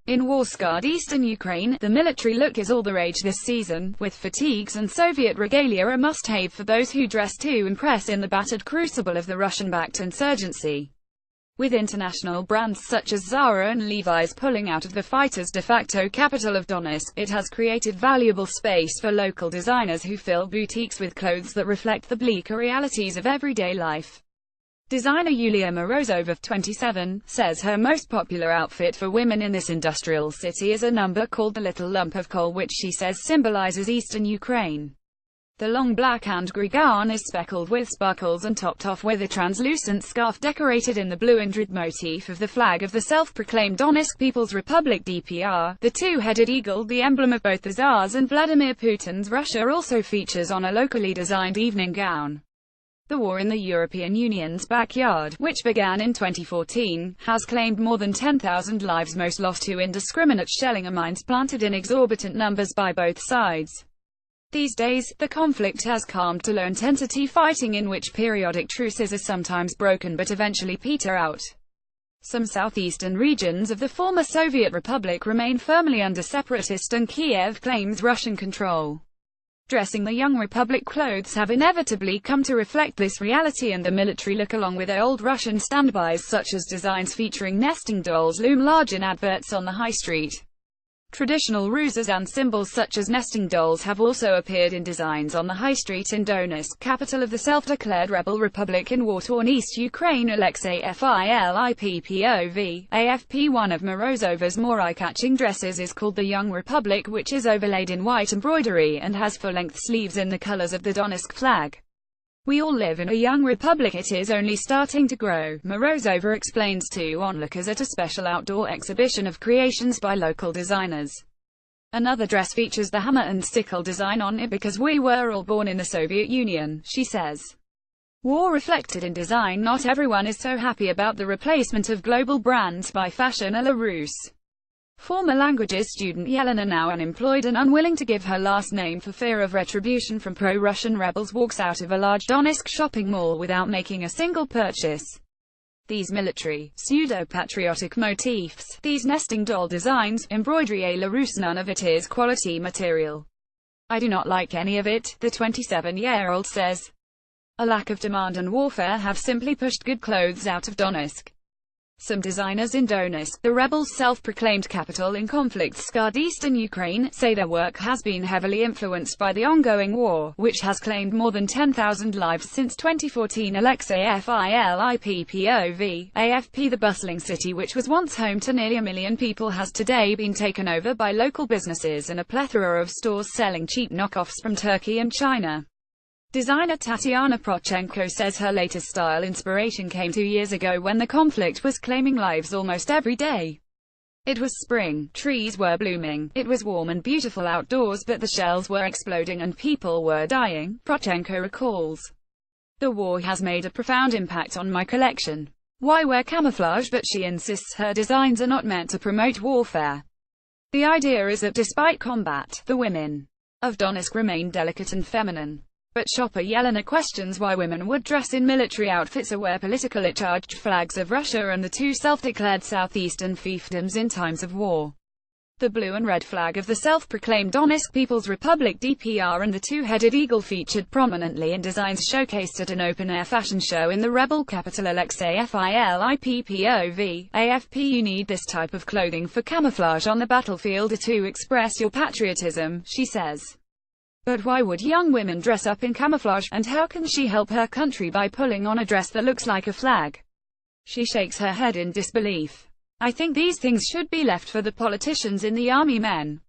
In war-scarred eastern Ukraine, the military look is all the rage this season, with fatigues and Soviet regalia a must-have for those who dress to impress in the battered crucible of the Russian-backed insurgency. With international brands such as Zara and Levi's pulling out of the fighters' de facto capital of Donetsk, it has created valuable space for local designers who fill boutiques with clothes that reflect the bleaker realities of everyday life. Designer Yulia Morozova, 27, says her most popular outfit for women in this industrial city is a number called the Little Lump of Coal, which she says symbolizes eastern Ukraine. The long black and grey gown is speckled with sparkles and topped off with a translucent scarf decorated in the blue and red motif of the flag of the self-proclaimed Donetsk People's Republic (DPR). The two-headed eagle, the emblem of both the Tsar's and Vladimir Putin's Russia, also features on a locally designed evening gown. The war in the European Union's backyard, which began in 2014, has claimed more than 10,000 lives, most lost to indiscriminate shelling and mines planted in exorbitant numbers by both sides. These days, the conflict has calmed to low-intensity fighting in which periodic truces are sometimes broken but eventually peter out. Some southeastern regions of the former Soviet Republic remain firmly under separatist and Kiev claims Russian control. Dressing the young republic clothes have inevitably come to reflect this reality, and the military look, along with old Russian standbys such as designs featuring nesting dolls, loom large in adverts on the high street. Traditional ruses and symbols such as nesting dolls have also appeared in designs on the high street in Donetsk, capital of the self-declared rebel republic in war-torn East Ukraine. Alexei Filipov, AFP. One of Morozova's more eye-catching dresses is called the Young Republic, which is overlaid in white embroidery and has full-length sleeves in the colors of the Donetsk flag. "We all live in a young republic, it is only starting to grow," Morozova explains to onlookers at a special outdoor exhibition of creations by local designers. Another dress features the hammer and sickle design on it because we were all born in the Soviet Union, she says. War reflected in design. Not everyone is so happy about the replacement of global brands by fashion. A Russe former languages student Yelena, now unemployed and unwilling to give her last name for fear of retribution from pro-Russian rebels, walks out of a large Donetsk shopping mall without making a single purchase. These military, pseudo-patriotic motifs, these nesting doll designs, embroidery à la Russe, none of it is quality material. "I do not like any of it," the 27-year-old says. A lack of demand and warfare have simply pushed good clothes out of Donetsk. Some designers in Donetsk, the rebels' self-proclaimed capital in conflict-scarred eastern Ukraine, say their work has been heavily influenced by the ongoing war, which has claimed more than 10,000 lives since 2014. Alexei Filipov, AFP. The bustling city, which was once home to nearly 1 million people, has today been taken over by local businesses and a plethora of stores selling cheap knockoffs from Turkey and China. Designer Tatiana Prochenko says her latest style inspiration came 2 years ago when the conflict was claiming lives almost every day. It was spring, trees were blooming, it was warm and beautiful outdoors, but the shells were exploding and people were dying, Prochenko recalls. The war has made a profound impact on my collection. Why wear camouflage? But she insists her designs are not meant to promote warfare. The idea is that despite combat, the women of Donetsk remain delicate and feminine. But shopper Yelena questions why women would dress in military outfits or wear politically charged flags of Russia and the two self-declared southeastern fiefdoms in times of war. The blue and red flag of the self-proclaimed Donetsk People's Republic (DPR) and the two-headed eagle featured prominently in designs showcased at an open-air fashion show in the rebel capital. Alexei Filipov, AFP. You need this type of clothing for camouflage on the battlefield or to express your patriotism, she says. But why would young women dress up in camouflage, and how can she help her country by pulling on a dress that looks like a flag? She shakes her head in disbelief. I think these things should be left for the politicians in the army men.